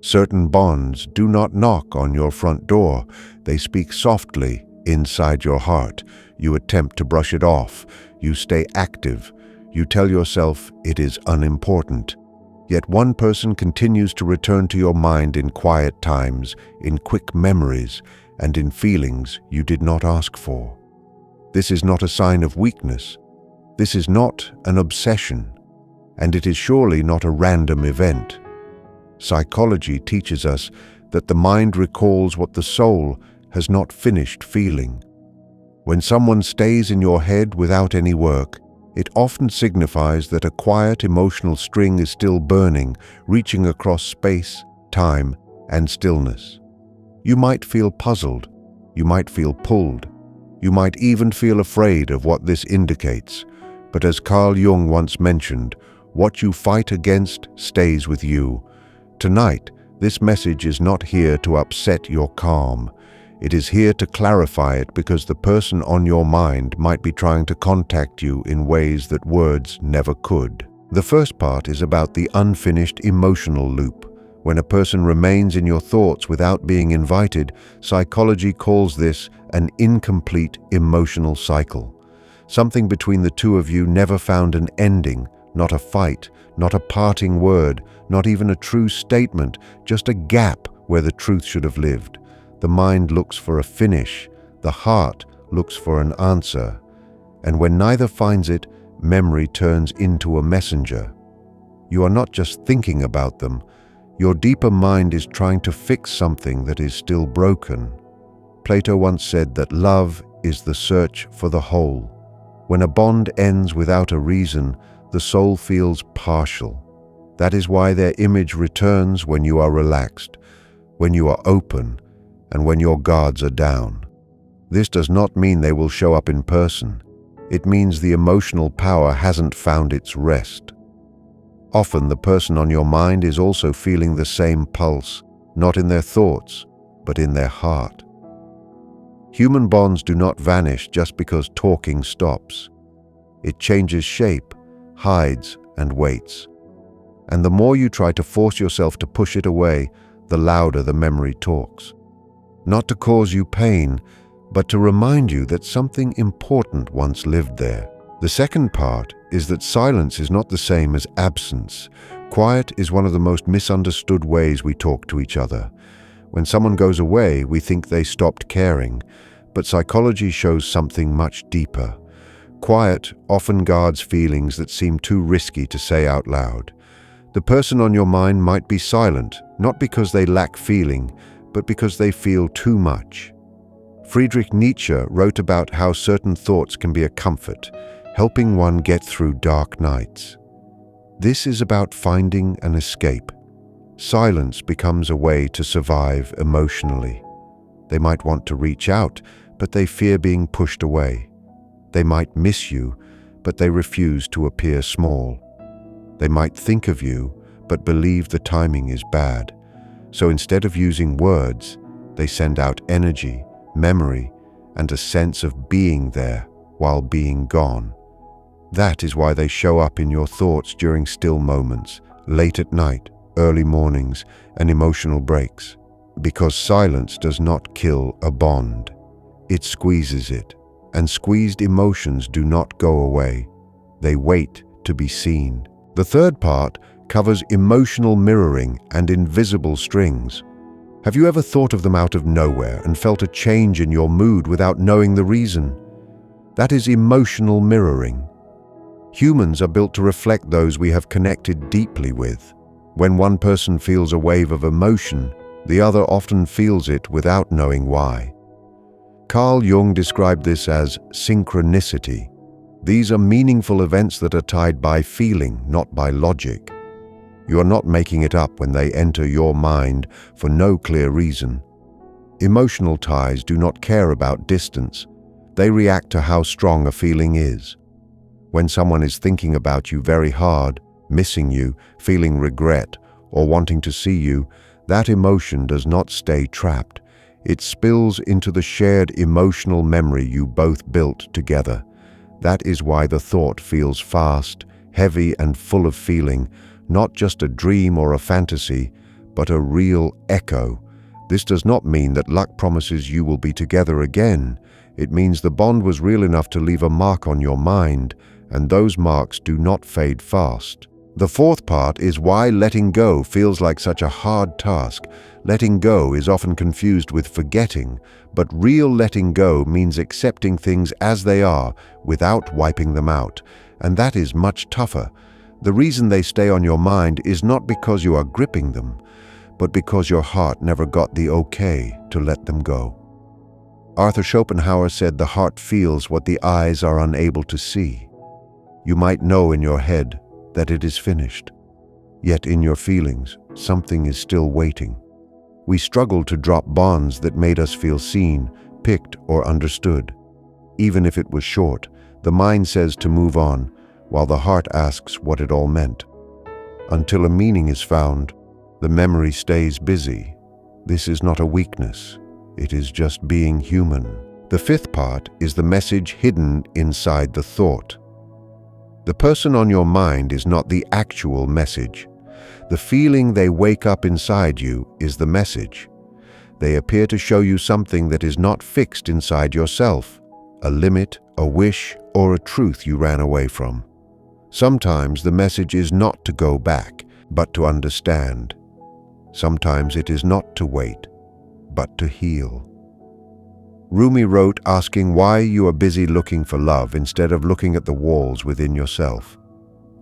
Certain bonds do not knock on your front door. They speak softly inside your heart. You attempt to brush it off. You stay active. You tell yourself it is unimportant. Yet one person continues to return to your mind in quiet times, in quick memories, and in feelings you did not ask for. This is not a sign of weakness. This is not an obsession, and it is surely not a random event. Psychology teaches us that the mind recalls what the soul has not finished feeling. When someone stays in your head without any work, it often signifies that a quiet emotional string is still burning, reaching across space, time, and stillness. You might feel puzzled. You might feel pulled. You might even feel afraid of what this indicates. But as Carl Jung once mentioned, what you fight against stays with you. Tonight, this message is not here to upset your calm. It is here to clarify it because the person on your mind might be trying to contact you in ways that words never could. The first part is about the unfinished emotional loop. When a person remains in your thoughts without being invited, psychology calls this an incomplete emotional cycle. Something between the two of you never found an ending, not a fight, not a parting word, not even a true statement, just a gap where the truth should have lived. The mind looks for a finish, the heart looks for an answer. And when neither finds it, memory turns into a messenger. You are not just thinking about them. Your deeper mind is trying to fix something that is still broken. Plato once said that love is the search for the whole. When a bond ends without a reason, the soul feels partial. That is why their image returns when you are relaxed, when you are open, and when your guards are down. This does not mean they will show up in person. It means the emotional power hasn't found its rest. Often the person on your mind is also feeling the same pulse, not in their thoughts, but in their heart. Human bonds do not vanish just because talking stops. It changes shape, hides, and waits. And the more you try to force yourself to push it away, the louder the memory talks. Not to cause you pain, but to remind you that something important once lived there. The second part is that silence is not the same as absence. Quiet is one of the most misunderstood ways we talk to each other. When someone goes away, we think they stopped caring, but psychology shows something much deeper. Quiet often guards feelings that seem too risky to say out loud. The person on your mind might be silent, not because they lack feeling, but because they feel too much. Friedrich Nietzsche wrote about how certain thoughts can be a comfort, helping one get through dark nights. This is about finding an escape. Silence becomes a way to survive emotionally. They might want to reach out, but they fear being pushed away. They might miss you, but they refuse to appear small. They might think of you, but believe the timing is bad. So instead of using words, they send out energy, memory, and a sense of being there while being gone. That is why they show up in your thoughts during still moments, late at night, early mornings, and emotional breaks. Because silence does not kill a bond. It squeezes it, and squeezed emotions do not go away. They wait to be seen. The third part covers emotional mirroring and invisible strings. Have you ever thought of them out of nowhere and felt a change in your mood without knowing the reason? That is emotional mirroring. Humans are built to reflect those we have connected deeply with. When one person feels a wave of emotion, the other often feels it without knowing why. Carl Jung described this as synchronicity. These are meaningful events that are tied by feeling, not by logic. You are not making it up when they enter your mind for no clear reason. Emotional ties do not care about distance. They react to how strong a feeling is. When someone is thinking about you very hard, missing you, feeling regret, or wanting to see you, that emotion does not stay trapped. It spills into the shared emotional memory you both built together. That is why the thought feels fast, heavy, and full of feeling, not just a dream or a fantasy, but a real echo. This does not mean that luck promises you will be together again. It means the bond was real enough to leave a mark on your mind, and those marks do not fade fast. The fourth part is why letting go feels like such a hard task. Letting go is often confused with forgetting, but real letting go means accepting things as they are without wiping them out, and that is much tougher. The reason they stay on your mind is not because you are gripping them, but because your heart never got the okay to let them go. Arthur Schopenhauer said the heart feels what the eyes are unable to see. You might know in your head that it is finished, yet in your feelings, something is still waiting. We struggle to drop bonds that made us feel seen, picked, or understood. Even if it was short, the mind says to move on, while the heart asks what it all meant. Until a meaning is found, the memory stays busy. This is not a weakness. It is just being human. The fifth part is the message hidden inside the thought. The person on your mind is not the actual message. The feeling they wake up inside you is the message. They appear to show you something that is not fixed inside yourself, a limit, a wish, or a truth you ran away from. Sometimes the message is not to go back, but to understand. Sometimes it is not to wait, but to heal. Rumi wrote asking why you are busy looking for love instead of looking at the walls within yourself.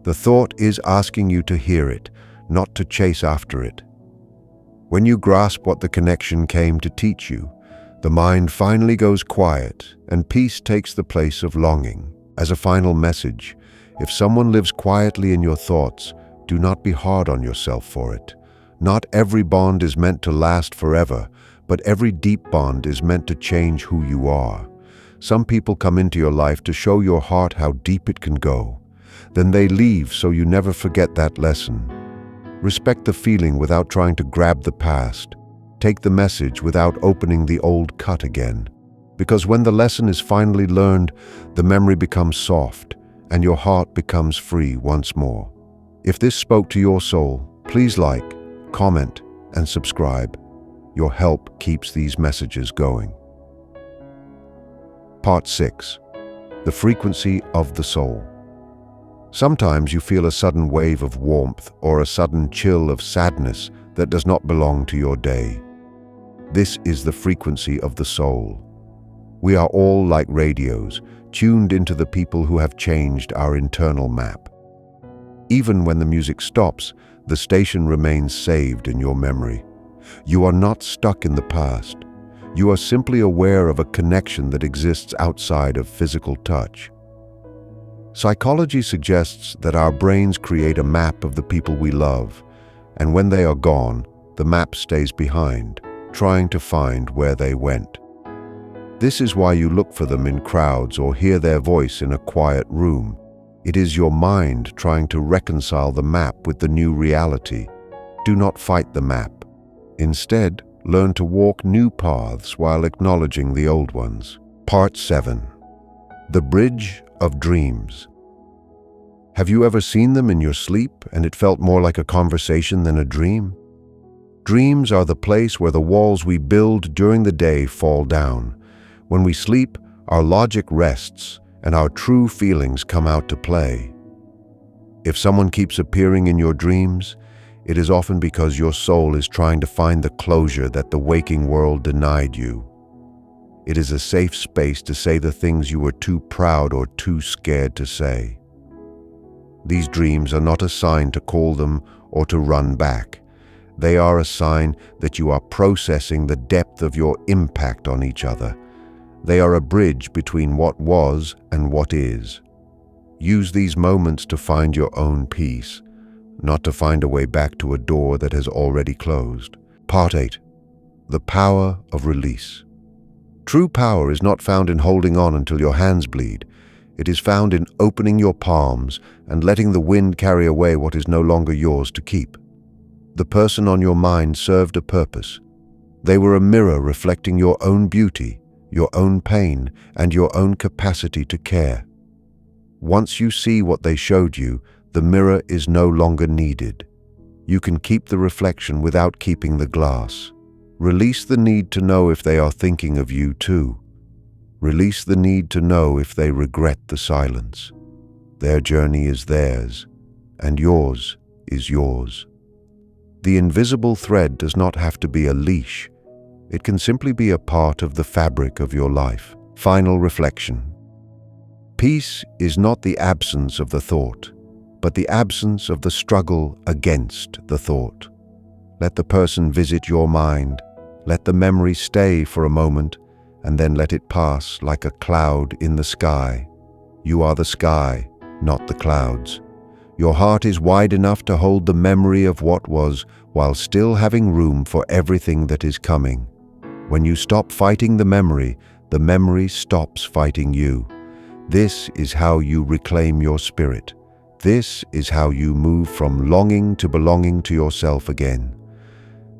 The thought is asking you to hear it, not to chase after it. When you grasp what the connection came to teach you, the mind finally goes quiet and peace takes the place of longing. As a final message, if someone lives quietly in your thoughts, do not be hard on yourself for it. Not every bond is meant to last forever, but every deep bond is meant to change who you are. Some people come into your life to show your heart how deep it can go. Then they leave so you never forget that lesson. Respect the feeling without trying to grab the past. Take the message without opening the old cut again. Because when the lesson is finally learned, the memory becomes soft, and your heart becomes free once more. If this spoke to your soul, please like, comment, and subscribe. Your help keeps these messages going. Part 6. The frequency of the soul. Sometimes you feel a sudden wave of warmth or a sudden chill of sadness that does not belong to your day. This is the frequency of the soul. We are all like radios, tuned into the people who have changed our internal map. Even when the music stops, the station remains saved in your memory. You are not stuck in the past. You are simply aware of a connection that exists outside of physical touch. Psychology suggests that our brains create a map of the people we love, and when they are gone, the map stays behind, trying to find where they went. This is why you look for them in crowds or hear their voice in a quiet room. It is your mind trying to reconcile the map with the new reality. Do not fight the map. Instead, learn to walk new paths while acknowledging the old ones. Part 7. The Bridge of Dreams. Have you ever seen them in your sleep and it felt more like a conversation than a dream? Dreams are the place where the walls we build during the day fall down. When we sleep, our logic rests and our true feelings come out to play. If someone keeps appearing in your dreams, it is often because your soul is trying to find the closure that the waking world denied you. It is a safe space to say the things you were too proud or too scared to say. These dreams are not a sign to call them or to run back. They are a sign that you are processing the depth of your impact on each other. They are a bridge between what was and what is. Use these moments to find your own peace, not to find a way back to a door that has already closed. Part 8. The Power of Release. True power is not found in holding on until your hands bleed. It is found in opening your palms and letting the wind carry away what is no longer yours to keep. The person on your mind served a purpose. They were a mirror reflecting your own beauty, your own pain, and your own capacity to care. Once you see what they showed you, the mirror is no longer needed. You can keep the reflection without keeping the glass. Release the need to know if they are thinking of you too. Release the need to know if they regret the silence. Their journey is theirs, and yours is yours. The invisible thread does not have to be a leash. It can simply be a part of the fabric of your life. Final reflection. Peace is not the absence of the thought, but the absence of the struggle against the thought. Let the person visit your mind. Let the memory stay for a moment, and then let it pass like a cloud in the sky. You are the sky, not the clouds. Your heart is wide enough to hold the memory of what was, while still having room for everything that is coming. When you stop fighting the memory stops fighting you. This is how you reclaim your spirit. This is how you move from longing to belonging to yourself again.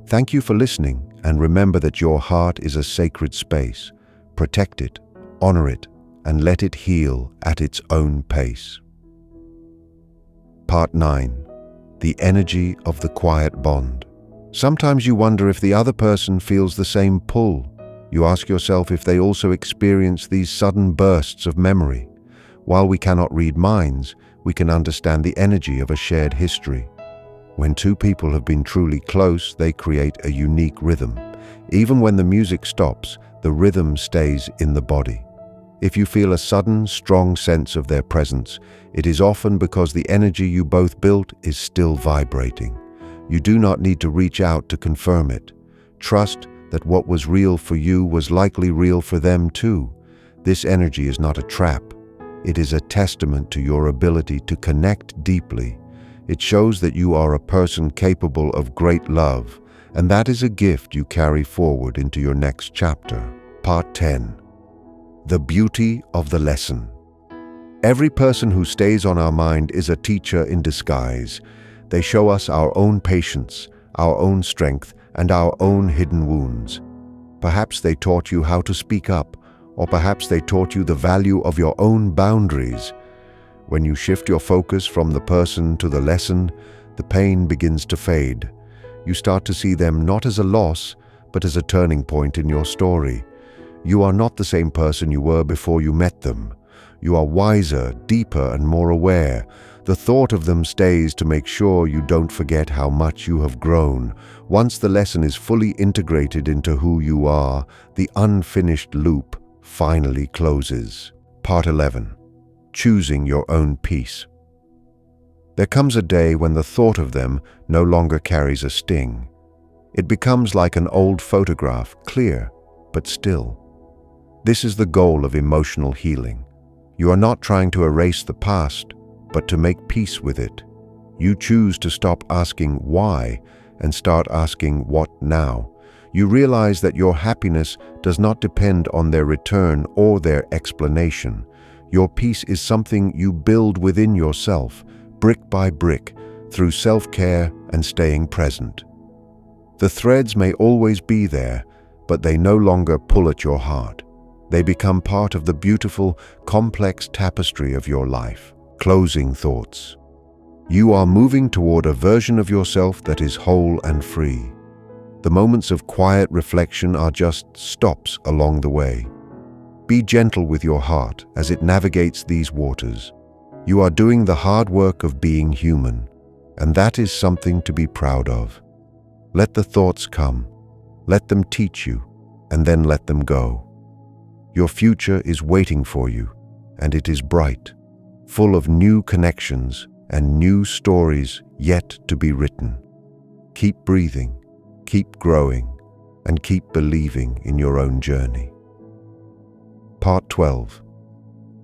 Thank you for listening, and remember that your heart is a sacred space. Protect it, honor it, and let it heal at its own pace. Part 9. The energy of the quiet bond. Sometimes you wonder if the other person feels the same pull. You ask yourself if they also experience these sudden bursts of memory. While we cannot read minds, we can understand the energy of a shared history. When two people have been truly close, they create a unique rhythm. Even when the music stops, the rhythm stays in the body. If you feel a sudden, strong sense of their presence, it is often because the energy you both built is still vibrating. You do not need to reach out to confirm it. Trust that what was real for you was likely real for them too. This energy is not a trap. It is a testament to your ability to connect deeply. It shows that you are a person capable of great love, and that is a gift you carry forward into your next chapter. Part 10. The beauty of the lesson. Every person who stays on our mind is a teacher in disguise. They show us our own patience, our own strength, and our own hidden wounds. Perhaps they taught you how to speak up, or perhaps they taught you the value of your own boundaries. When you shift your focus from the person to the lesson, the pain begins to fade. You start to see them not as a loss, but as a turning point in your story. You are not the same person you were before you met them. You are wiser, deeper, and more aware. The thought of them stays to make sure you don't forget how much you have grown. Once the lesson is fully integrated into who you are, the unfinished loop finally closes. Part 11. Choosing your own peace. There comes a day when the thought of them no longer carries a sting. It becomes like an old photograph, clear, but still. This is the goal of emotional healing. You are not trying to erase the past, but to make peace with it. You choose to stop asking why and start asking what now. You realize that your happiness does not depend on their return or their explanation. Your peace is something you build within yourself, brick by brick, through self-care and staying present. The threads may always be there, but they no longer pull at your heart. They become part of the beautiful, complex tapestry of your life. Closing thoughts. You are moving toward a version of yourself that is whole and free. The moments of quiet reflection are just stops along the way. Be gentle with your heart as it navigates these waters. You are doing the hard work of being human, and that is something to be proud of. Let the thoughts come. Let them teach you, and then let them go. Your future is waiting for you, and it is bright, full of new connections and new stories yet to be written. Keep breathing, keep growing, and keep believing in your own journey. Part 12.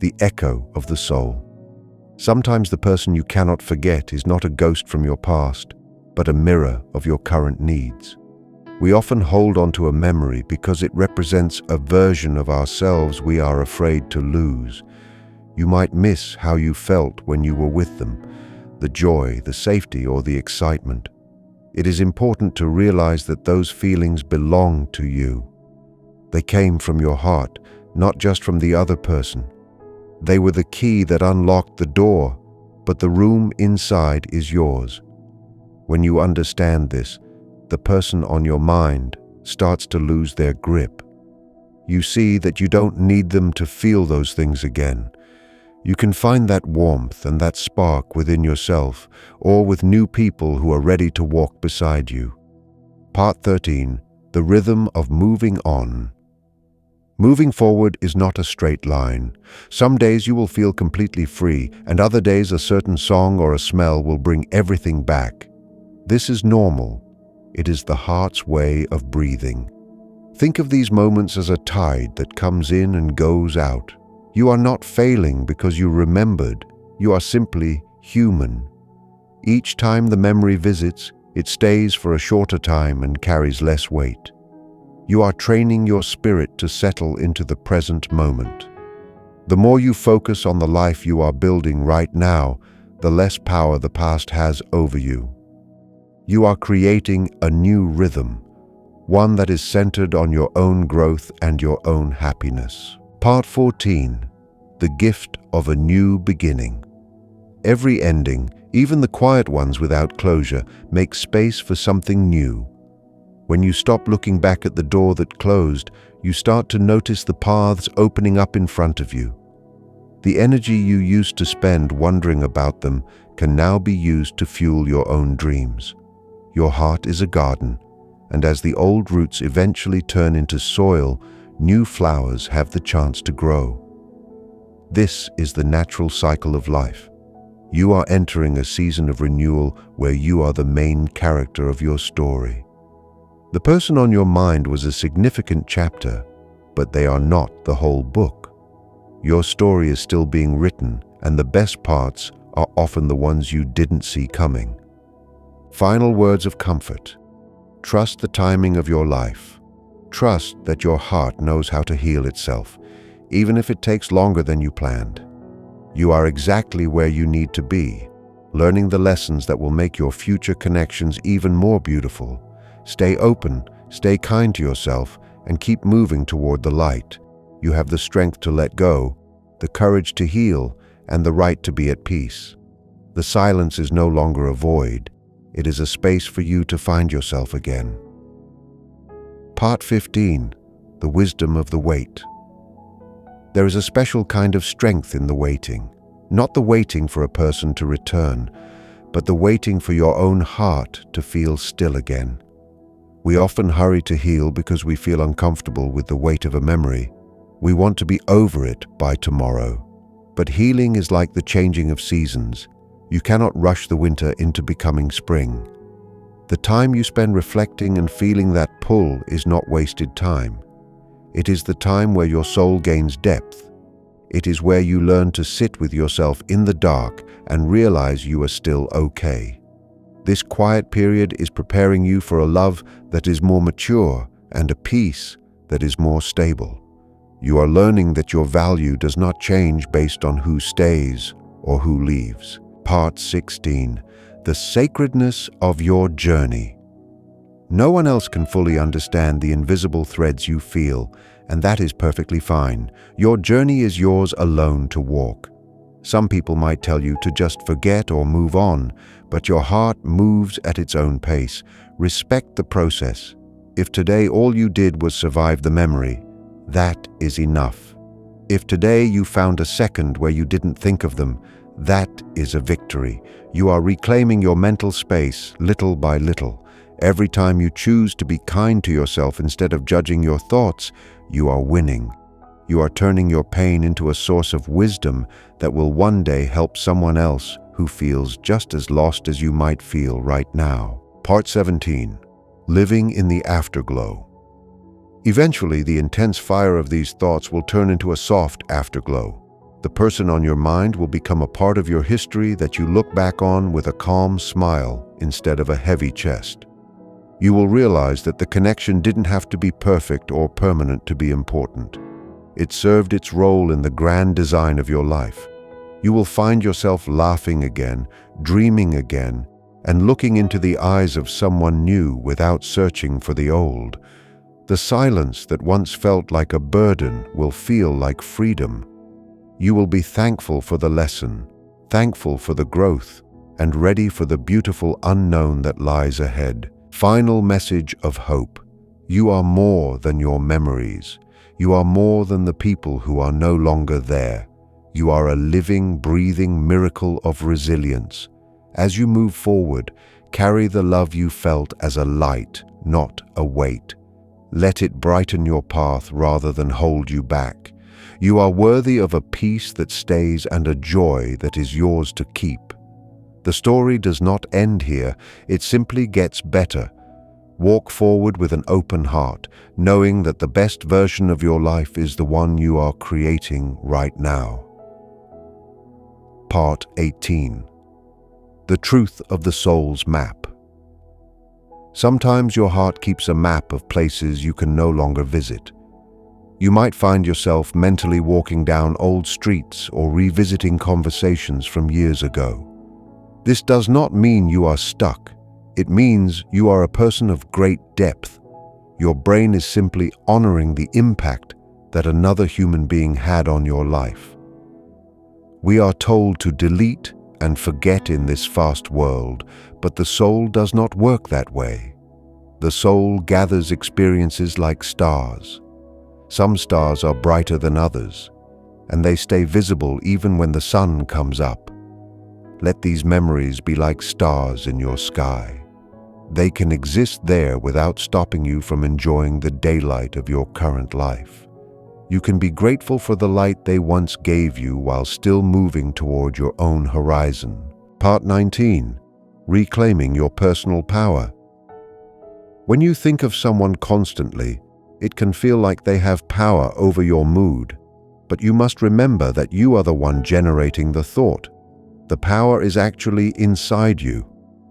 The echo of the soul. Sometimes the person you cannot forget is not a ghost from your past, but a mirror of your current needs. We often hold on to a memory because it represents a version of ourselves we are afraid to lose. You might miss how you felt when you were with them, the joy, the safety, or the excitement. It is important to realize that those feelings belong to you. They came from your heart, not just from the other person. They were the key that unlocked the door, but the room inside is yours. When you understand this, the person on your mind starts to lose their grip. You see that you don't need them to feel those things again. You can find that warmth and that spark within yourself or with new people who are ready to walk beside you. Part 13. The rhythm of moving on. Moving forward is not a straight line. Some days you will feel completely free, and other days a certain song or a smell will bring everything back. This is normal. It is the heart's way of breathing. Think of these moments as a tide that comes in and goes out. You are not failing because you remembered. You are simply human. Each time the memory visits, it stays for a shorter time and carries less weight. You are training your spirit to settle into the present moment. The more you focus on the life you are building right now, the less power the past has over you. You are creating a new rhythm, one that is centered on your own growth and your own happiness. Part 14. The gift of a new beginning. Every ending, even the quiet ones without closure, makes space for something new. When you stop looking back at the door that closed, you start to notice the paths opening up in front of you. The energy you used to spend wondering about them can now be used to fuel your own dreams. Your heart is a garden, and as the old roots eventually turn into soil, new flowers have the chance to grow. This is the natural cycle of life. You are entering a season of renewal where you are the main character of your story. The person on your mind was a significant chapter, but they are not the whole book. Your story is still being written, and the best parts are often the ones you didn't see coming. Final words of comfort. Trust the timing of your life. Trust that your heart knows how to heal itself, even if it takes longer than you planned. You are exactly where you need to be, learning the lessons that will make your future connections even more beautiful. Stay open, stay kind to yourself, and keep moving toward the light. You have the strength to let go, the courage to heal, and the right to be at peace. The silence is no longer a void. It is a space for you to find yourself again. Part 15. The wisdom of the wait. There is a special kind of strength in the waiting, not the waiting for a person to return, but the waiting for your own heart to feel still again. We often hurry to heal because we feel uncomfortable with the weight of a memory. We want to be over it by tomorrow. But healing is like the changing of seasons. You cannot rush the winter into becoming spring. The time you spend reflecting and feeling that pull is not wasted time. It is the time where your soul gains depth. It is where you learn to sit with yourself in the dark and realize you are still okay. This quiet period is preparing you for a love that is more mature and a peace that is more stable. You are learning that your value does not change based on who stays or who leaves. Part 16. The sacredness of your journey. No one else can fully understand the invisible threads you feel, and that is perfectly fine. Your journey is yours alone to walk. Some people might tell you to just forget or move on, but your heart moves at its own pace. Respect the process. If today all you did was survive the memory, that is enough. If today you found a second where you didn't think of them, that is a victory. You are reclaiming your mental space little by little. Every time you choose to be kind to yourself instead of judging your thoughts, you are winning. You are turning your pain into a source of wisdom that will one day help someone else who feels just as lost as you might feel right now. Part 17. Living in the afterglow. Eventually, the intense fire of these thoughts will turn into a soft afterglow. The person on your mind will become a part of your history that you look back on with a calm smile instead of a heavy chest. You will realize that the connection didn't have to be perfect or permanent to be important. It served its role in the grand design of your life. You will find yourself laughing again, dreaming again, and looking into the eyes of someone new without searching for the old. The silence that once felt like a burden will feel like freedom. You will be thankful for the lesson, thankful for the growth, and ready for the beautiful unknown that lies ahead. Final message of hope. You are more than your memories. You are more than the people who are no longer there. You are a living, breathing miracle of resilience. As you move forward, carry the love you felt as a light, not a weight. Let it brighten your path rather than hold you back. You are worthy of a peace that stays and a joy that is yours to keep. The story does not end here, it simply gets better. Walk forward with an open heart, knowing that the best version of your life is the one you are creating right now. Part 18. The Truth of the Soul's Map. Sometimes your heart keeps a map of places you can no longer visit. You might find yourself mentally walking down old streets or revisiting conversations from years ago. This does not mean you are stuck. It means you are a person of great depth. Your brain is simply honoring the impact that another human being had on your life. We are told to delete and forget in this fast world, but the soul does not work that way. The soul gathers experiences like stars. Some stars are brighter than others, and they stay visible even when the sun comes up. Let these memories be like stars in your sky. They can exist there without stopping you from enjoying the daylight of your current life. You can be grateful for the light they once gave you while still moving toward your own horizon. Part 19. Reclaiming your personal power. When you think of someone constantly, it can feel like they have power over your mood. But you must remember that you are the one generating the thought. The power is actually inside you.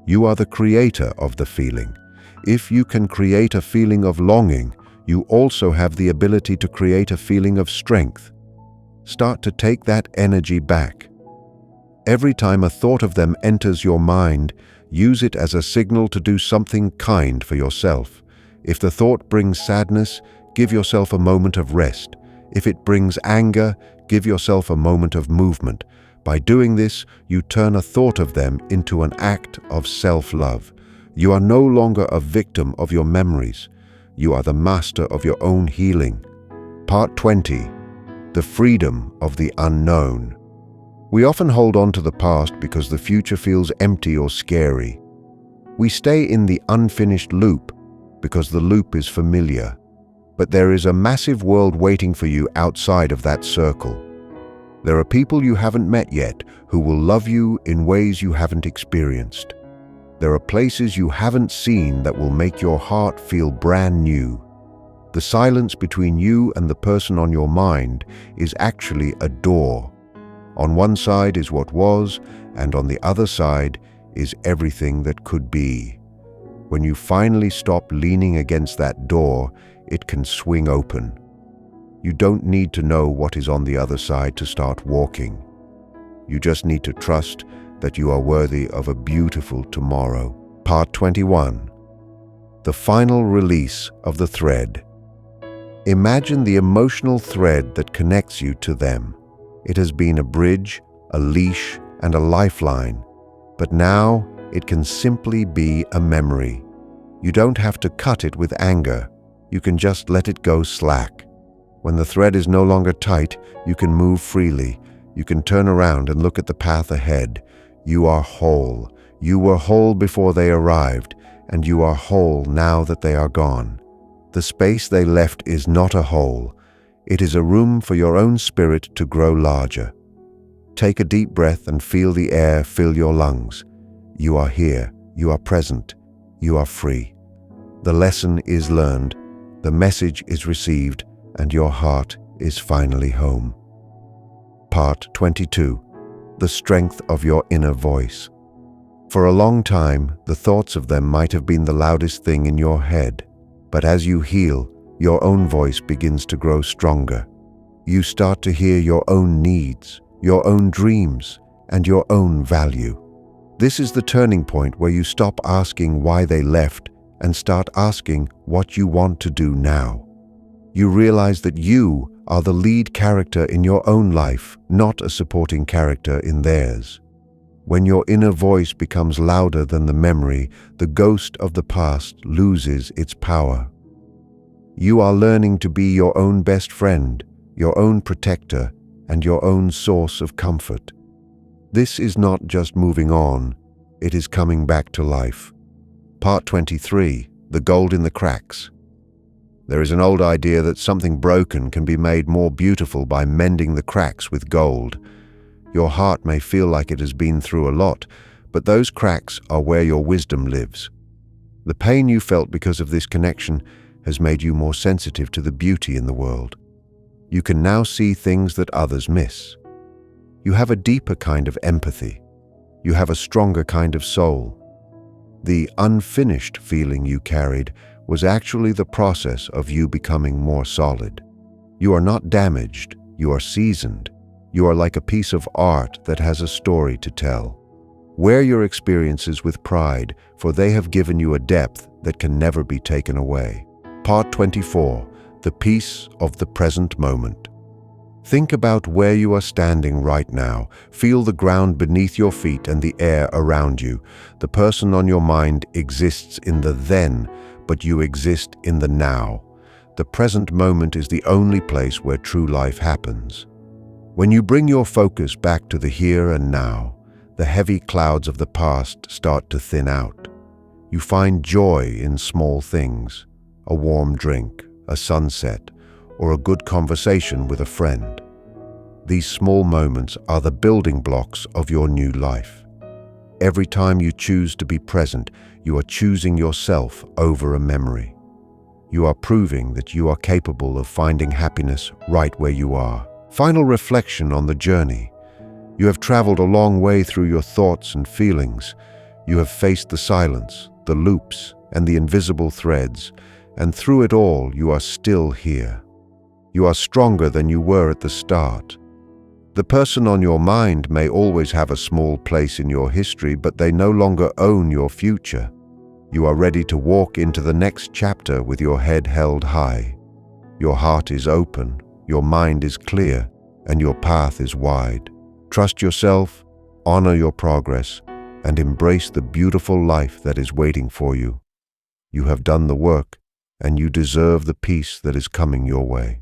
You are the creator of the feeling. If you can create a feeling of longing, you also have the ability to create a feeling of strength. Start to take that energy back. Every time a thought of them enters your mind, use it as a signal to do something kind for yourself. If the thought brings sadness, give yourself a moment of rest. If it brings anger, give yourself a moment of movement. By doing this, you turn a thought of them into an act of self-love. You are no longer a victim of your memories. You are the master of your own healing. Part 20. The Freedom of the Unknown. We often hold on to the past because the future feels empty or scary. We stay in the unfinished loop because the loop is familiar. But there is a massive world waiting for you outside of that circle. There are people you haven't met yet who will love you in ways you haven't experienced. There are places you haven't seen that will make your heart feel brand new. The silence between you and the person on your mind is actually a door. On one side is what was, and on the other side is everything that could be. When you finally stop leaning against that door, it can swing open. You don't need to know what is on the other side to start walking. You just need to trust that you are worthy of a beautiful tomorrow. Part 21. The Final Release of the Thread. Imagine the emotional thread that connects you to them. It has been a bridge, a leash, and a lifeline, but now it can simply be a memory. You don't have to cut it with anger. You can just let it go slack. When the thread is no longer tight, you can move freely. You can turn around and look at the path ahead. You are whole. You were whole before they arrived, and you are whole now that they are gone. The space they left is not a hole. It is a room for your own spirit to grow larger. Take a deep breath and feel the air fill your lungs. You are here. You are present. You are free. The lesson is learned. The message is received, and your heart is finally home. Part 22. The Strength of Your Inner Voice. For a long time, the thoughts of them might have been the loudest thing in your head, but as you heal, your own voice begins to grow stronger. You start to hear your own needs, your own dreams, and your own value. This is the turning point where you stop asking why they left and start asking what you want to do now. You realize that you are the lead character in your own life, not a supporting character in theirs. When your inner voice becomes louder than the memory, the ghost of the past loses its power. You are learning to be your own best friend, your own protector, and your own source of comfort. This is not just moving on, it is coming back to life. Part 23, The Gold in the Cracks. There is an old idea that something broken can be made more beautiful by mending the cracks with gold. Your heart may feel like it has been through a lot, but those cracks are where your wisdom lives. The pain you felt because of this connection has made you more sensitive to the beauty in the world. You can now see things that others miss. You have a deeper kind of empathy. You have a stronger kind of soul. The unfinished feeling you carried was actually the process of you becoming more solid. You are not damaged, you are seasoned. You are like a piece of art that has a story to tell. Wear your experiences with pride, for they have given you a depth that can never be taken away. Part 24, The Peace of the Present Moment. Think about where you are standing right now. Feel the ground beneath your feet and the air around you. The person on your mind exists in the then, but you exist in the now. The present moment is the only place where true life happens. When you bring your focus back to the here and now, the heavy clouds of the past start to thin out. You find joy in small things, a warm drink, a sunset, or a good conversation with a friend. These small moments are the building blocks of your new life. Every time you choose to be present, you are choosing yourself over a memory. You are proving that you are capable of finding happiness right where you are. Final reflection on the journey. You have traveled a long way through your thoughts and feelings. You have faced the silence, the loops, and the invisible threads, and through it all, you are still here. You are stronger than you were at the start. The person on your mind may always have a small place in your history, but they no longer own your future. You are ready to walk into the next chapter with your head held high. Your heart is open. Your mind is clear, and your path is wide. Trust yourself, honor your progress, and embrace the beautiful life that is waiting for you. You have done the work, and you deserve the peace that is coming your way.